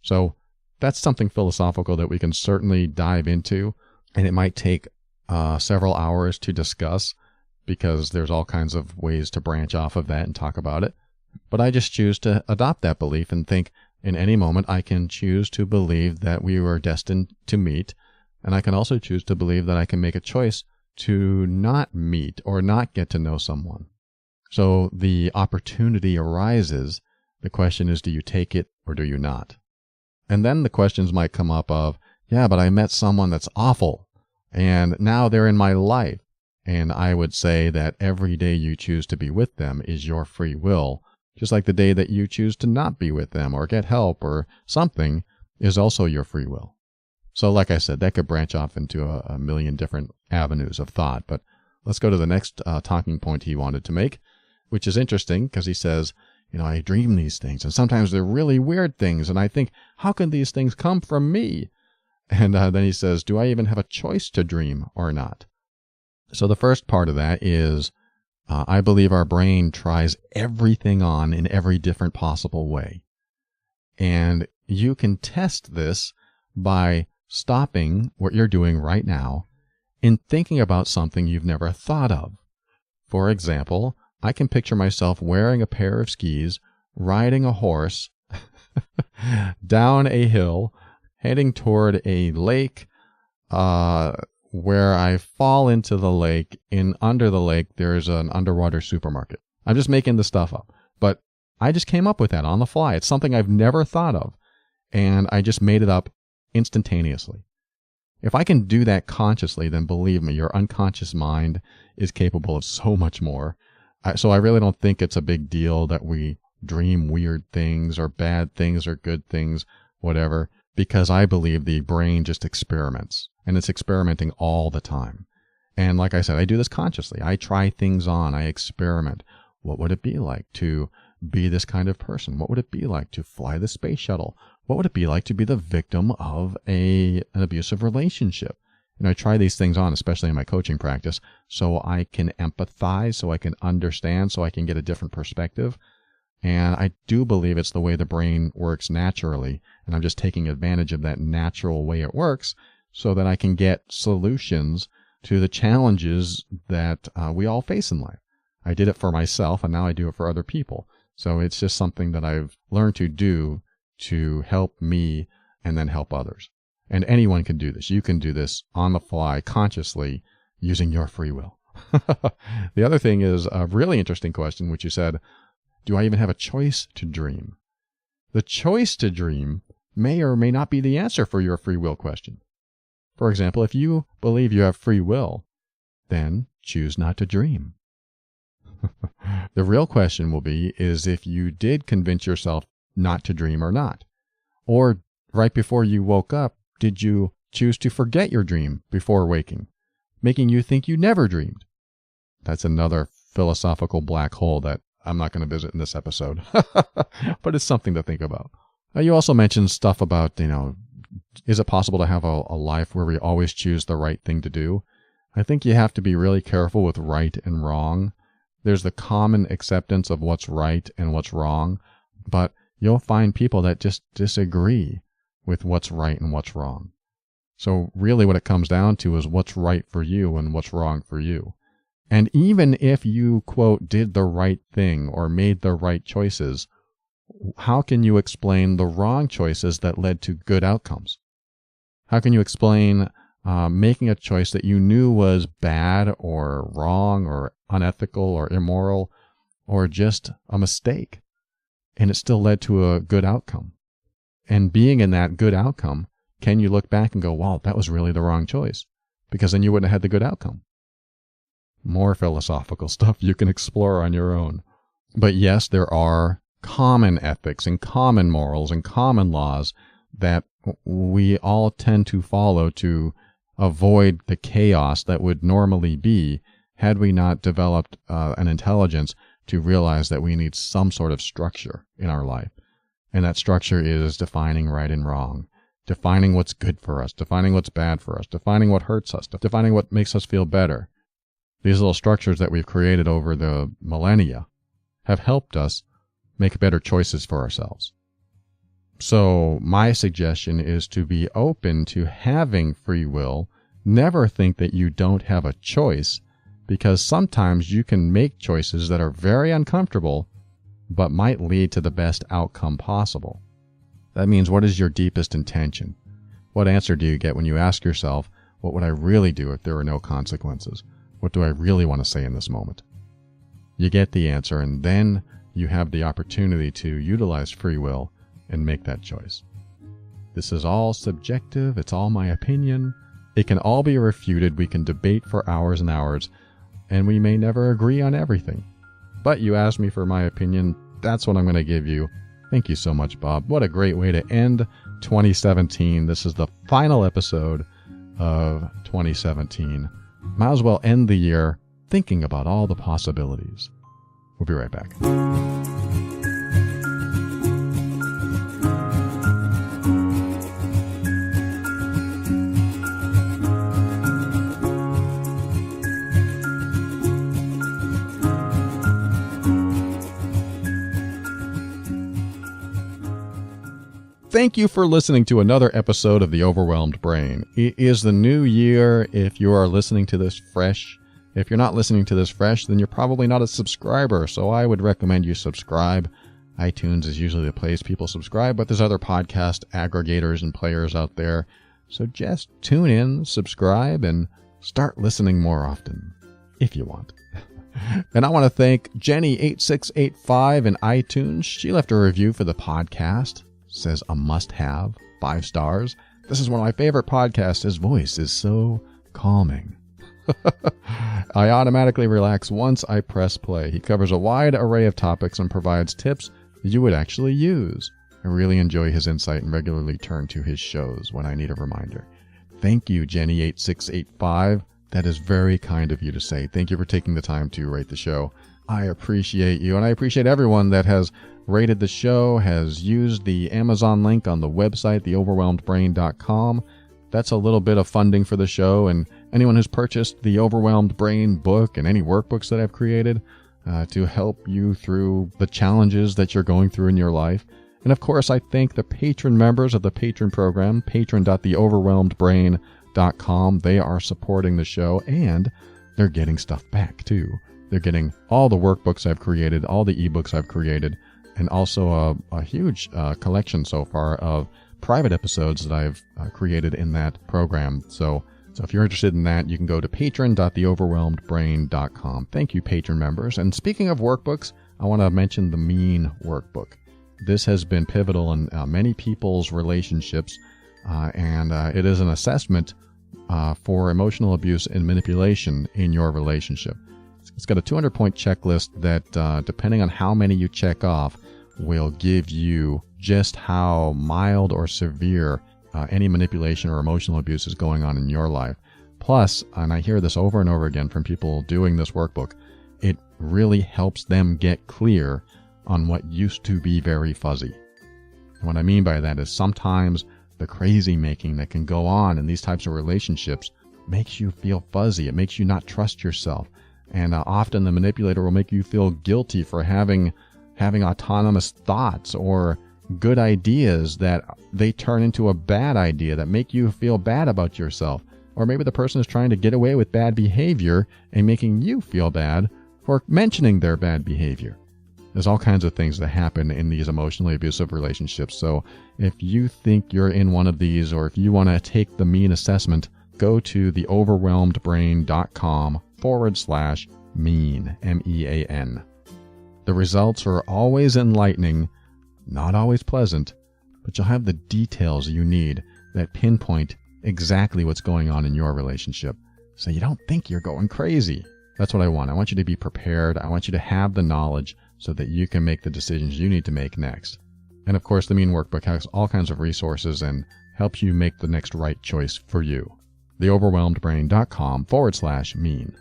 So that's something philosophical that we can certainly dive into, and it might take several hours to discuss, because there's all kinds of ways to branch off of that and talk about it. But I just choose to adopt that belief and think in any moment I can choose to believe that we were destined to meet, and I can also choose to believe that I can make a choice to not meet or not get to know someone. So the opportunity arises. The question is, do you take it or do you not? And then the questions might come up of, yeah, but I met someone that's awful, and now they're in my life. And I would say that every day you choose to be with them is your free will, just like the day that you choose to not be with them or get help or something is also your free will. So like I said, that could branch off into a million different avenues of thought. But let's go to the next talking point he wanted to make, which is interesting because he says, I dream these things, and sometimes they're really weird things, and I think, how can these things come from me? And then he says, do I even have a choice to dream or not? So the first part of that is, I believe our brain tries everything on in every different possible way. And you can test this by stopping what you're doing right now and thinking about something you've never thought of. For example, I can picture myself wearing a pair of skis, riding a horse, down a hill, heading toward a lake, where I fall into the lake. Under the lake, there's an underwater supermarket. I'm just making this stuff up, but I just came up with that on the fly. It's something I've never thought of, and I just made it up instantaneously. If I can do that consciously, then believe me, your unconscious mind is capable of so much more. So I really don't think it's a big deal that we dream weird things or bad things or good things, whatever, because I believe the brain just experiments, and it's experimenting all the time. And like I said, I do this consciously. I try things on. I experiment. What would it be like to be this kind of person? What would it be like to fly the space shuttle? What would it be like to be the victim of an abusive relationship? And I try these things on, especially in my coaching practice, so I can empathize, so I can understand, so I can get a different perspective. And I do believe it's the way the brain works naturally, and I'm just taking advantage of that natural way it works so that I can get solutions to the challenges that we all face in life. I did it for myself, and now I do it for other people. So it's just something that I've learned to do to help me and then help others. And anyone can do this. You can do this on the fly, consciously, using your free will. The other thing is a really interesting question, which you said, do I even have a choice to dream? The choice to dream may or may not be the answer for your free will question. For example, if you believe you have free will, then choose not to dream. The real question will be is if you did convince yourself not to dream or not. Or right before you woke up, did you choose to forget your dream before waking, making you think you never dreamed? That's another philosophical black hole that I'm not going to visit in this episode, but it's something to think about. You also mentioned stuff about, is it possible to have a life where we always choose the right thing to do? I think you have to be really careful with right and wrong. There's the common acceptance of what's right and what's wrong, but you'll find people that just disagree with what's right and what's wrong. So really what it comes down to is what's right for you and what's wrong for you. And even if you, quote, did the right thing or made the right choices, how can you explain the wrong choices that led to good outcomes? How can you explain making a choice that you knew was bad or wrong or unethical or immoral or just a mistake, and it still led to a good outcome? And being in that good outcome, can you look back and go, wow, that was really the wrong choice? Because then you wouldn't have had the good outcome. More philosophical stuff you can explore on your own. But yes, there are common ethics and common morals and common laws that we all tend to follow to avoid the chaos that would normally be had we not developed an intelligence to realize that we need some sort of structure in our life. And that structure is defining right and wrong, defining what's good for us, defining what's bad for us, defining what hurts us, defining what makes us feel better. These little structures that we've created over the millennia have helped us make better choices for ourselves. So my suggestion is to be open to having free will. Never think that you don't have a choice, because sometimes you can make choices that are very uncomfortable, but might lead to the best outcome possible. That means, what is your deepest intention? What answer do you get when you ask yourself, what would I really do if there were no consequences? What do I really want to say in this moment? You get the answer, and then you have the opportunity to utilize free will and make that choice. This is all subjective. It's all my opinion. It can all be refuted. We can debate for hours and hours, and we may never agree on everything. But you asked me for my opinion. That's what I'm going to give you. Thank you so much, Bob. What a great way to end 2017. This is the final episode of 2017. Might as well end the year thinking about all the possibilities. We'll be right back. Thank you for listening to another episode of The Overwhelmed Brain. It is the new year if you are listening to this fresh. If you're not listening to this fresh, then you're probably not a subscriber, so I would recommend you subscribe. iTunes is usually the place people subscribe, but there's other podcast aggregators and players out there. So just tune in, subscribe, and start listening more often, if you want. And I want to thank Jenny8685 in iTunes. She left a review for the podcast. Says a must-have, 5 stars. This is one of my favorite podcasts. His voice is so calming. I automatically relax once I press play. He covers a wide array of topics and provides tips you would actually use. I really enjoy his insight and regularly turn to his shows when I need a reminder. Thank you, Jenny8685. That is very kind of you to say. Thank you for taking the time to rate the show. I appreciate you, and I appreciate everyone that has rated the show, has used the Amazon link on the website, theoverwhelmedbrain.com. That's a little bit of funding for the show, and anyone who's purchased the Overwhelmed Brain book and any workbooks that I've created to help you through the challenges that you're going through in your life. And of course, I thank the patron members of the patron program, patron.theoverwhelmedbrain.com. They are supporting the show, and they're getting stuff back too. They're getting all the workbooks I've created, all the ebooks I've created, and also a huge collection so far of private episodes that I've created in that program. So if you're interested in that, you can go to patron.theoverwhelmedbrain.com. Thank you, patron members. And speaking of workbooks, I want to mention the Mean workbook. This has been pivotal in many people's relationships, and it is an assessment for emotional abuse and manipulation in your relationship. It's got a 200-point checklist that, depending on how many you check off, will give you just how mild or severe any manipulation or emotional abuse is going on in your life. Plus, and I hear this over and over again from people doing this workbook, it really helps them get clear on what used to be very fuzzy. And what I mean by that is sometimes the crazy making that can go on in these types of relationships makes you feel fuzzy. It makes you not trust yourself. And often the manipulator will make you feel guilty for having autonomous thoughts or good ideas that they turn into a bad idea that make you feel bad about yourself. Or maybe the person is trying to get away with bad behavior and making you feel bad for mentioning their bad behavior. There's all kinds of things that happen in these emotionally abusive relationships. So if you think you're in one of these, or if you want to take the Mean assessment, go to theoverwhelmedbrain.com/mean, MEAN. The results are always enlightening, not always pleasant, but you'll have the details you need that pinpoint exactly what's going on in your relationship, so you don't think you're going crazy. That's what I want. I want you to be prepared. I want you to have the knowledge so that you can make the decisions you need to make next. And of course, the Mean workbook has all kinds of resources and helps you make the next right choice for you. theoverwhelmedbrain.com/mean.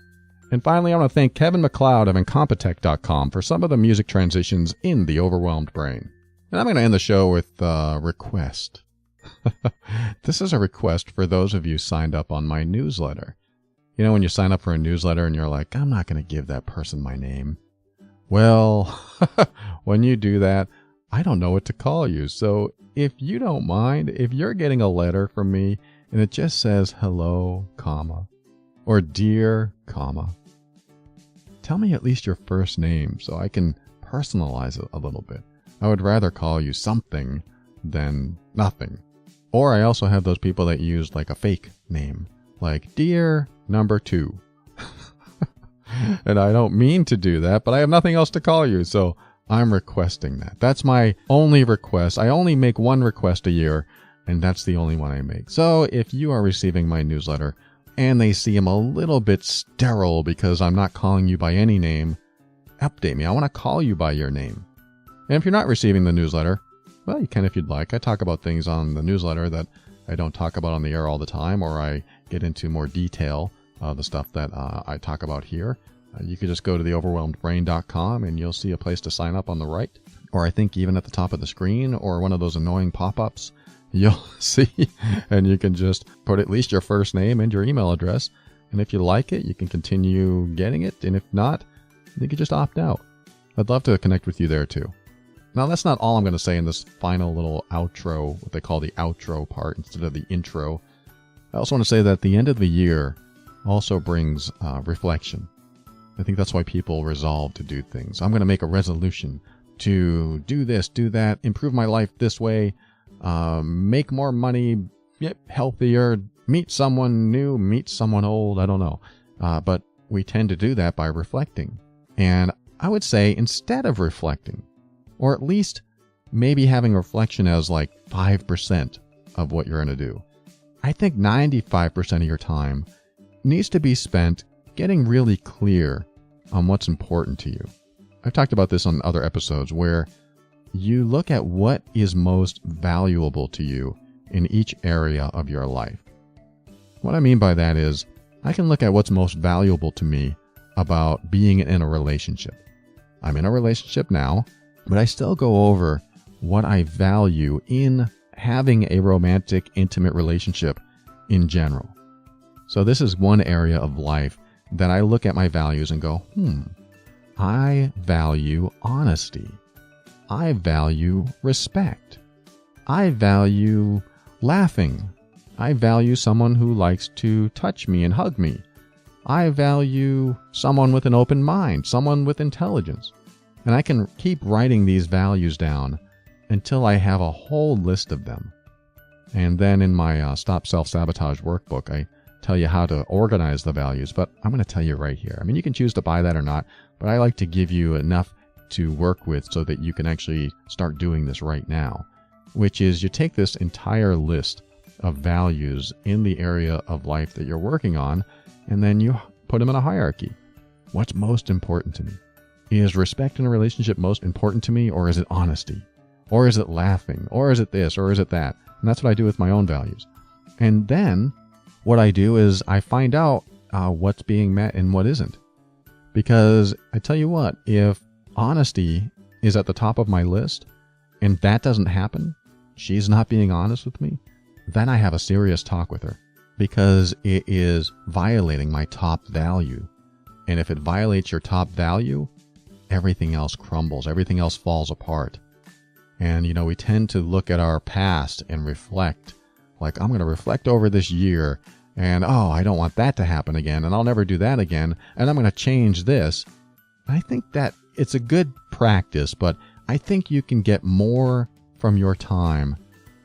And finally, I want to thank Kevin McLeod of Incompetech.com for some of the music transitions in The Overwhelmed Brain. And I'm going to end the show with a request. This is a request for those of you signed up on my newsletter. You know, when you sign up for a newsletter and you're like, I'm not going to give that person my name. Well, when you do that, I don't know what to call you. So if you don't mind, if you're getting a letter from me and it just says hello, comma, or dear, comma, tell me at least your first name so I can personalize it a little bit. I would rather call you something than nothing. Or I also have those people that use like a fake name, like dear number 2. And I don't mean to do that, but I have nothing else to call you, so I'm requesting that. That's my only request. I only make one request a year, and that's the only one I make. So if you are receiving my newsletter and they seem a little bit sterile because I'm not calling you by any name, update me. I want to call you by your name. And if you're not receiving the newsletter, well, you can if you'd like. I talk about things on the newsletter that I don't talk about on the air all the time, or I get into more detail the stuff that I talk about here. You could just go to theoverwhelmedbrain.com and you'll see a place to sign up on the right. Or I think even at the top of the screen, or one of those annoying pop-ups, you'll see, and you can just put at least your first name and your email address. And if you like it, you can continue getting it. And if not, you can just opt out. I'd love to connect with you there too. Now, that's not all I'm going to say in this final little outro, what they call the outro part instead of the intro. I also want to say that the end of the year also brings reflection. I think that's why people resolve to do things. I'm going to make a resolution to do this, do that, improve my life this way, make more money, get healthier, meet someone new, meet someone old, I don't know. But we tend to do that by reflecting. And I would say instead of reflecting, or at least maybe having reflection as like 5% of what you're going to do, I think 95% of your time needs to be spent getting really clear on what's important to you. I've talked about this on other episodes where you look at what is most valuable to you in each area of your life. What I mean by that is I can look at what's most valuable to me about being in a relationship. I'm in a relationship now, but I still go over what I value in having a romantic, intimate relationship in general. So this is one area of life that I look at my values and go, I value honesty. I value respect. I value laughing. I value someone who likes to touch me and hug me. I value someone with an open mind, someone with intelligence. And I can keep writing these values down until I have a whole list of them. And then in my Stop Self-Sabotage workbook, I tell you how to organize the values, but I'm going to tell you right here. I mean, you can choose to buy that or not, but I like to give you enough to work with so that you can actually start doing this right now, which is you take this entire list of values in the area of life that you're working on, and then you put them in a hierarchy. What's most important to me? Is respect in a relationship most important to me, or is it honesty? Or is it laughing? Or is it this? Or is it that? And that's what I do with my own values. And then what I do is I find out what's being met and what isn't. Because I tell you what, if honesty is at the top of my list and that doesn't happen, she's not being honest with me, then I have a serious talk with her, because it is violating my top value. And if it violates your top value, everything else crumbles, everything else falls apart. And, we tend to look at our past and reflect, like, I'm going to reflect over this year, and, I don't want that to happen again, and I'll never do that again, and I'm going to change this. I think that it's a good practice, but I think you can get more from your time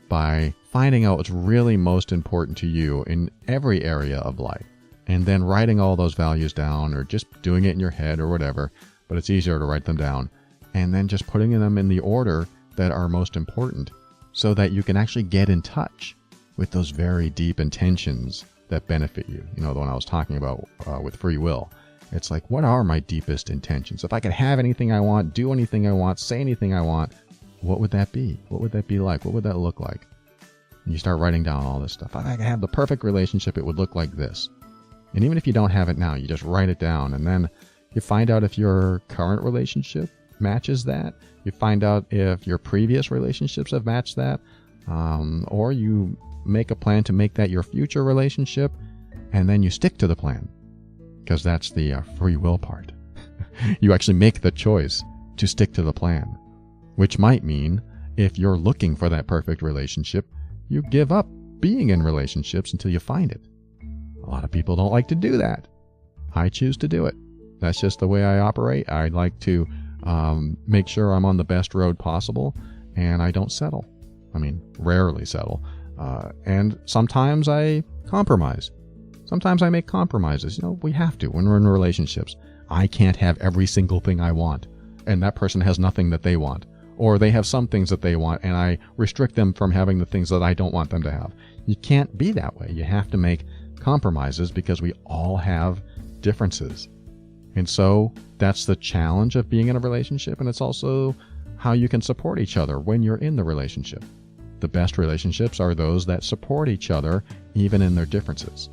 by finding out what's really most important to you in every area of life, and then writing all those values down, or just doing it in your head or whatever, but it's easier to write them down, and then just putting them in the order that are most important so that you can actually get in touch with those very deep intentions that benefit you. The one I was talking about with free will. It's like, what are my deepest intentions? If I could have anything I want, do anything I want, say anything I want, what would that be? What would that be like? What would that look like? And you start writing down all this stuff. If I could have the perfect relationship, it would look like this. And even if you don't have it now, you just write it down, and then you find out if your current relationship matches that. You find out if your previous relationships have matched that, or you make a plan to make that your future relationship, and then you stick to the plan, because that's the free will part. You actually make the choice to stick to the plan, which might mean if you're looking for that perfect relationship, you give up being in relationships until you find it. A lot of people don't like to do that. I choose to do it. That's just the way I operate. I like to make sure I'm on the best road possible, and I don't settle. I mean, rarely settle. And sometimes I compromise. Sometimes I make compromises. We have to when we're in relationships. I can't have every single thing I want, and that person has nothing that they want. Or they have some things that they want, and I restrict them from having the things that I don't want them to have. You can't be that way. You have to make compromises because we all have differences. And so that's the challenge of being in a relationship, and it's also how you can support each other when you're in the relationship. The best relationships are those that support each other even in their differences.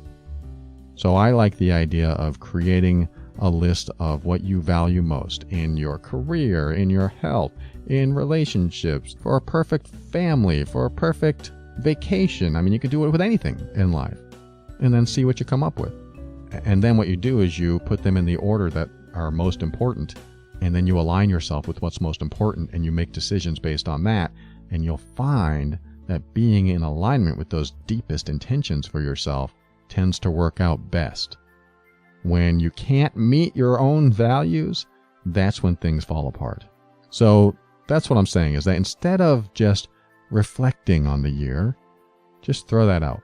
So I like the idea of creating a list of what you value most in your career, in your health, in relationships, for a perfect family, for a perfect vacation. I mean, you can do it with anything in life, and then see what you come up with. And then what you do is you put them in the order that are most important, and then you align yourself with what's most important, and you make decisions based on that, and you'll find that being in alignment with those deepest intentions for yourself tends to work out best. When you can't meet your own values, that's when things fall apart. So that's what I'm saying, is that instead of just reflecting on the year, just throw that out.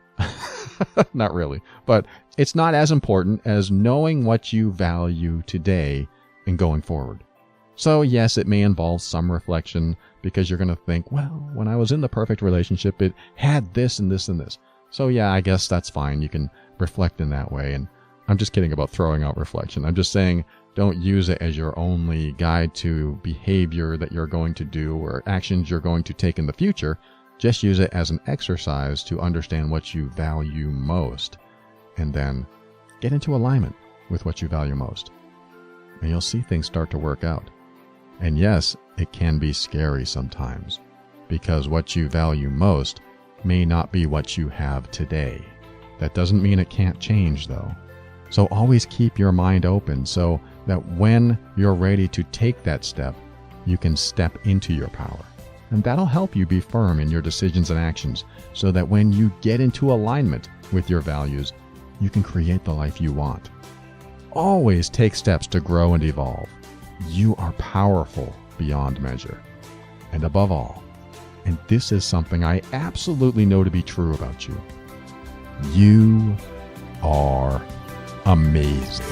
Not really, but it's not as important as knowing what you value today and going forward. So yes, it may involve some reflection because you're going to think, well, when I was in the perfect relationship, it had this and this and this. So yeah, I guess that's fine. You can reflect in that way. And I'm just kidding about throwing out reflection. I'm just saying don't use it as your only guide to behavior that you're going to do or actions you're going to take in the future. Just use it as an exercise to understand what you value most, and then get into alignment with what you value most. And you'll see things start to work out. And yes, it can be scary sometimes, because what you value most may not be what you have today. That doesn't mean it can't change, though. So always keep your mind open so that when you're ready to take that step, you can step into your power. And that'll help you be firm in your decisions and actions so that when you get into alignment with your values, you can create the life you want. Always take steps to grow and evolve. You are powerful beyond measure. And above all, and this is something I absolutely know to be true about you, you are amazing.